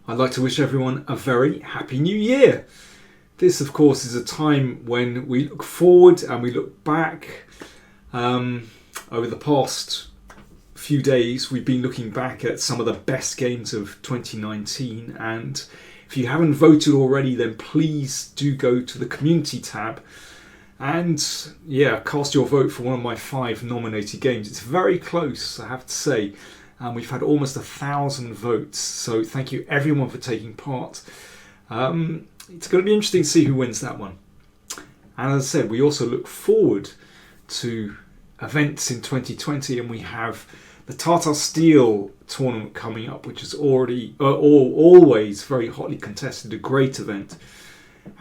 I'd like to wish everyone a very happy new year. This, of course, is a time when we look forward and we look back. Over the past few days, we've been looking back at some of the best games of 2019. And if you haven't voted already, then please do go to the community tab and cast your vote for one of my 5 nominated games. It's very close, I have to say. We've had almost 1,000 votes, so thank you everyone for taking part. It's going to be interesting to see who wins that one. And as I said, we also look forward to events in 2020, and we have the Tata Steel tournament coming up, which is already always very hotly contested, a great event.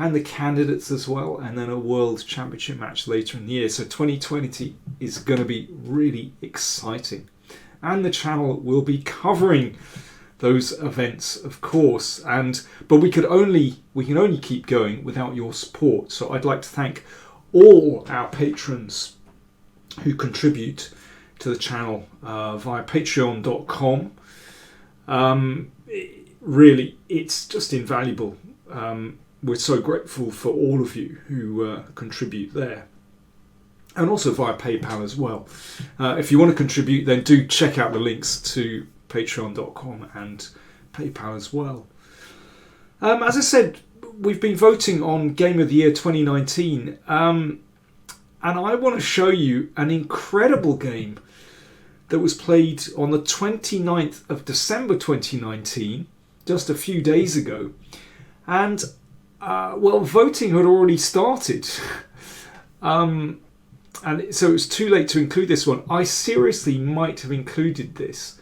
And the candidates as well, and then a World Championship match later in the year. So 2020 is going to be really exciting. And the channel will be covering those events, of course. But we can only keep going without your support. So I'd like to thank all our patrons who contribute to the channel via patreon.com. Really, it's just invaluable. We're so grateful for all of you who contribute there. And also via PayPal as well. If you want to contribute, then do check out the links to patreon.com and PayPal as well. As I said, we've been voting on Game of the Year 2019. And I want to show you an incredible game that was played on the 29th of December 2019, just a few days ago. And, voting had already started. And so it was too late to include this one. I seriously might have included this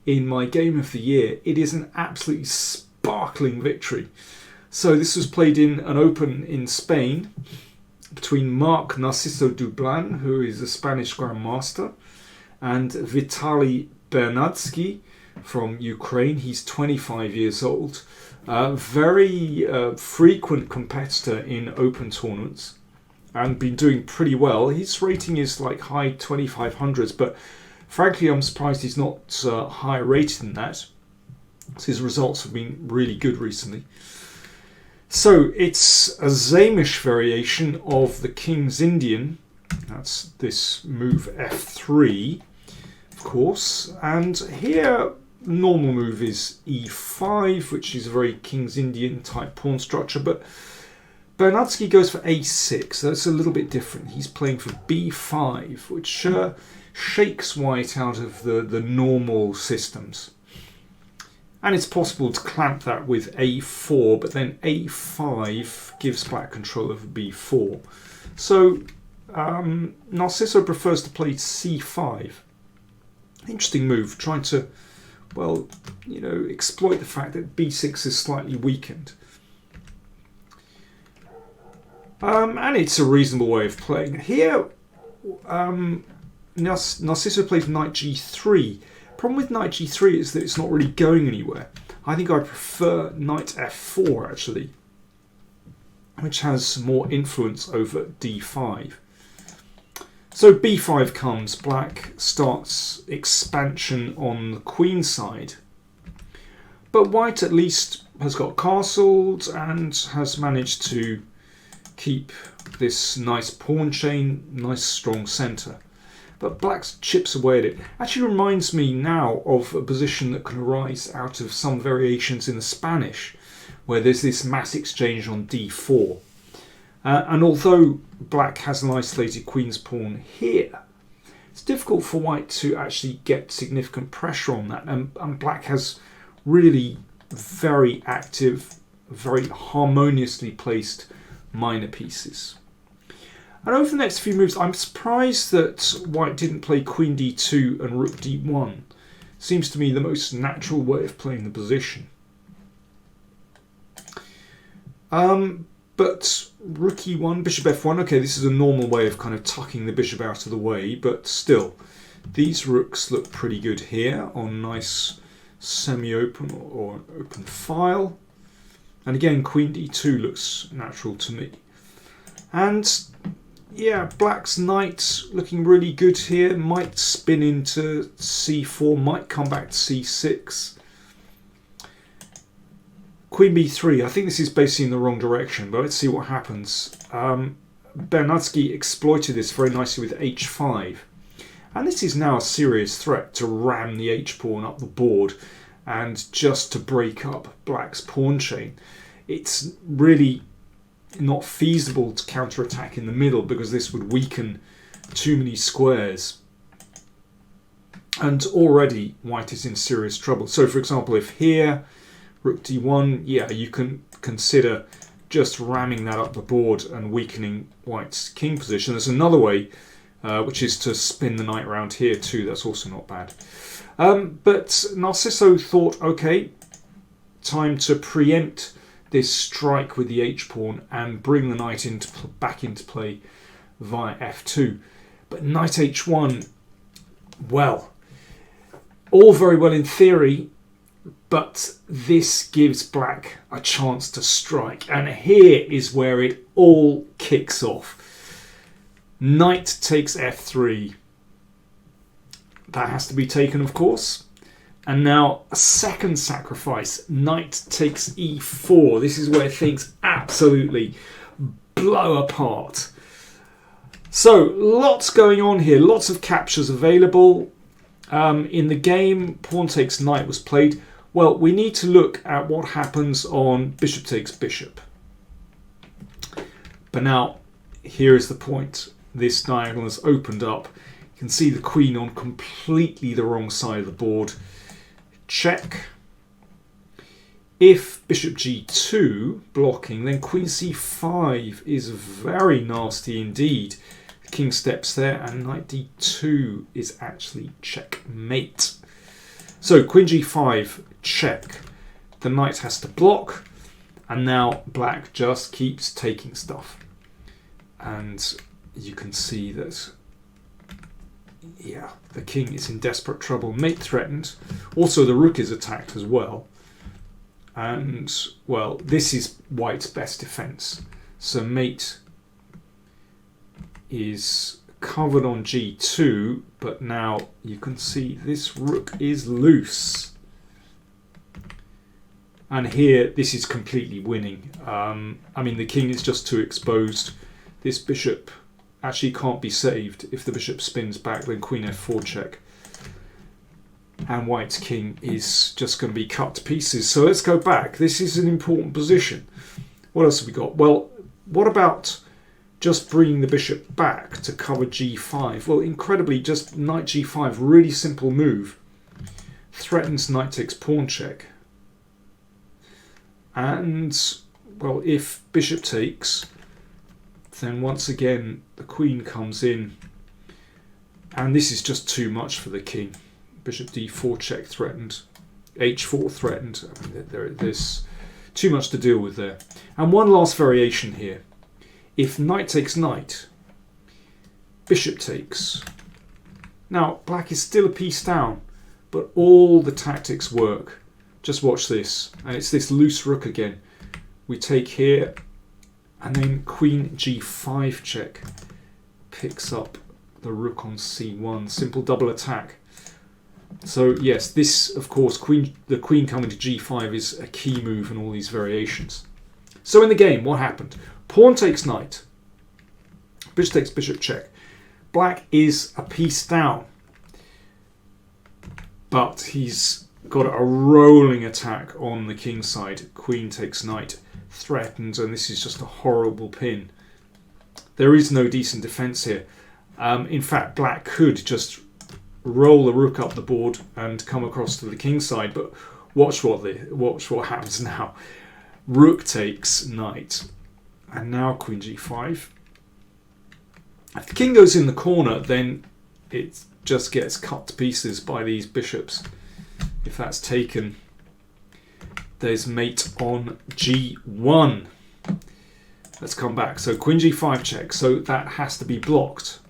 in my Game of the Year. It is an absolutely sparkling victory. So this was played in an Open in Spain between Narciso Dublan, who is a Spanish Grandmaster, and Vitaly Bernadskiy from Ukraine. He's 25 years old. Very frequent competitor in Open tournaments. And been doing pretty well. His rating is like high 2500s, but frankly I'm surprised he's not higher rated than that. So his results have been really good recently. So it's a Zamish variation of the King's Indian. That's this move F3, of course. And here normal move is E5, which is a very King's Indian type pawn structure, but Bernadskiy goes for A6, so it's a little bit different. He's playing for B5, which shakes white out of the normal systems. And it's possible to clamp that with A4, but then A5 gives black control over B4. So Narciso prefers to play C5. Interesting move, trying to, exploit the fact that B6 is slightly weakened. And it's a reasonable way of playing. Here, Narciso plays knight g3. Problem with knight g3 is that it's not really going anywhere. I think I prefer knight f4, actually, which has more influence over d5. So b5 comes. Black starts expansion on the queen side. But white at least has got castled and has managed to keep this nice pawn chain, nice strong centre. But black's chips away at it. Actually reminds me now of a position that can arise out of some variations in the Spanish, where there's this mass exchange on d4. And although black has an isolated queen's pawn here, it's difficult for white to actually get significant pressure on that. And black has really very active, very harmoniously placed minor pieces. And over the next few moves, I'm surprised that white didn't play queen d2 and rook d1. Seems to me the most natural way of playing the position. But rook e1, bishop f1, okay, this is a normal way of kind of tucking the bishop out of the way, but still, these rooks look pretty good here on nice semi-open or open file. And again, queen d2 looks natural to me. And yeah, black's knight looking really good here. Might spin into c4, might come back to c6. Queen b3. I think this is basically in the wrong direction, but let's see what happens. Bernadskiy exploited this very nicely with h5. And this is now a serious threat to ram the h-pawn up the board and just to break up black's pawn chain. It's really not feasible to counterattack in the middle because this would weaken too many squares. And already white is in serious trouble. So for example, if here, rook d1, yeah, you can consider just ramming that up the board and weakening white's king position. There's another way, which is to spin the knight around here too. That's also not bad. But Narciso thought, okay, time to preempt this strike with the h-pawn and bring the knight back into play via f2. But knight h1, well, all very well in theory, but this gives black a chance to strike. And here is where it all kicks off. Knight takes f3. That has to be taken, of course. And now a second sacrifice. Knight takes e4. This is where things absolutely blow apart. So lots going on here. Lots of captures available. In the game, pawn takes knight was played. Well, we need to look at what happens on bishop takes bishop. But now, here is the point. This diagonal has opened up. You can see the queen on completely the wrong side of the board. Check. If bishop g2 blocking, then queen c5 is very nasty indeed. The king steps there, and knight d2 is actually checkmate. So queen g5, check. The knight has to block, and now black just keeps taking stuff. And you can see that, yeah, the king is in desperate trouble. Mate threatened. Also, the rook is attacked as well. And, well, this is white's best defense. So mate is covered on g2, but now you can see this rook is loose. And here, this is completely winning. I mean, the king is just too exposed. This bishop actually can't be saved. If the bishop spins back, then queen f4 check. And white's king is just going to be cut to pieces. So let's go back. This is an important position. What else have we got? Well, what about just bringing the bishop back to cover g5? Well, incredibly, just knight g5, really simple move. Threatens knight takes pawn check. And, well, if bishop takes, then once again the queen comes in. And this is just too much for the king. Bishop d4 check threatened. h4 threatened. I mean, there's too much to deal with there. And one last variation here. If knight takes knight, bishop takes. Now, black is still a piece down, but all the tactics work. Just watch this. And it's this loose rook again. We take here, and then queen g5 check picks up the rook on c1. Simple double attack. So yes, this, of course, the queen coming to g5 is a key move in all these variations. So in the game, what happened? Pawn takes knight. Bishop takes bishop check. Black is a piece down. But he's got a rolling attack on the king side. Queen takes knight. Threatened, and this is just a horrible pin. There is no decent defense here. In fact, black could just roll the rook up the board and come across to the king side, but watch what happens now. Rook takes knight, and now queen g5. If the king goes in the corner, then it just gets cut to pieces by these bishops. If that's taken, there's mate on g1. Let's come back. So queen g5 check. So that has to be blocked.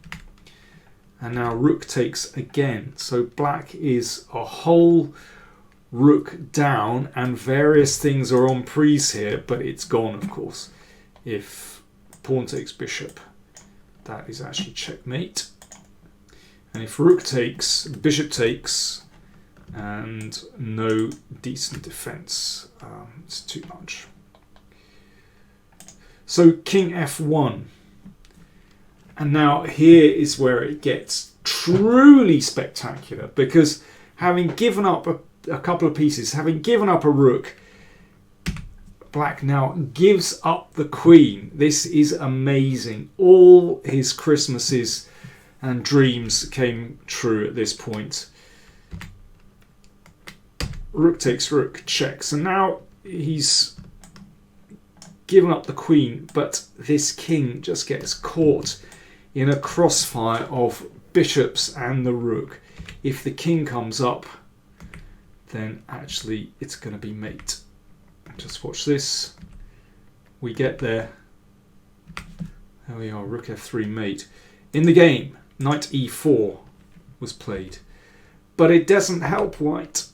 And now rook takes again. So black is a whole rook down, and various things are on prise here, but it's gone, of course. If pawn takes bishop, that is actually checkmate. And if rook takes, bishop takes, and no decent defense. It's too much. So king f1. And now here is where it gets truly spectacular, because having given up a couple of pieces, having given up a rook, black now gives up the queen. This is amazing. All his Christmases and dreams came true at this point. Rook takes rook, checks. And now he's given up the queen, but this king just gets caught in a crossfire of bishops and the rook. If the king comes up, then actually it's going to be mate. Just watch this. We get there. There we are, rook f3 mate. In the game, knight e4 was played. But it doesn't help white.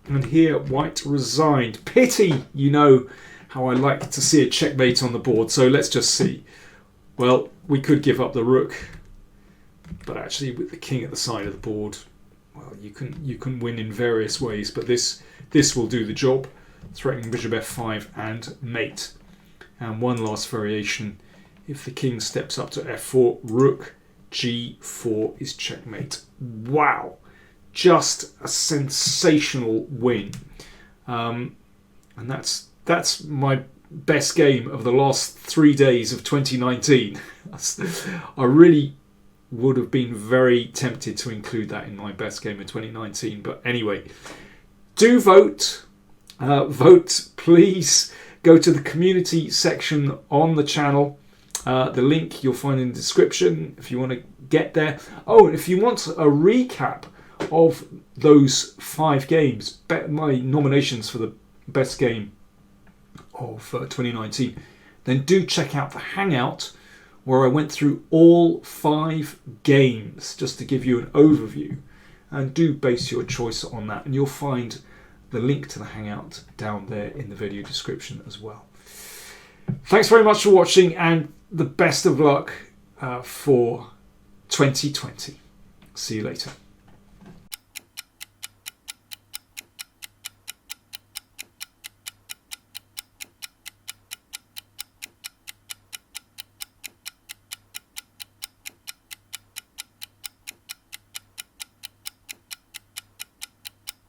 And here white resigned. Pity, you know how I like to see a checkmate on the board. So let's just see. Well, we could give up the rook. But actually with the king at the side of the board, well, you can win in various ways. But this will do the job. Threatening bishop f5 and mate. And one last variation. If the king steps up to f4, rook g4 is checkmate. Wow. Just a sensational win. And that's my best game of the last 3 days of 2019. I really would have been very tempted to include that in my best game of 2019. But anyway, do vote. Vote, please. Go to the community section on the channel. The link you'll find in the description if you want to get there. Oh, if you want a recap of those 5 games, my nominations for the best game of 2019, then do check out the Hangout where I went through all 5 games just to give you an overview, and do base your choice on that, and you'll find the link to the Hangout down there in the video description as well. Thanks very much for watching, and the best of luck for 2020. See you later.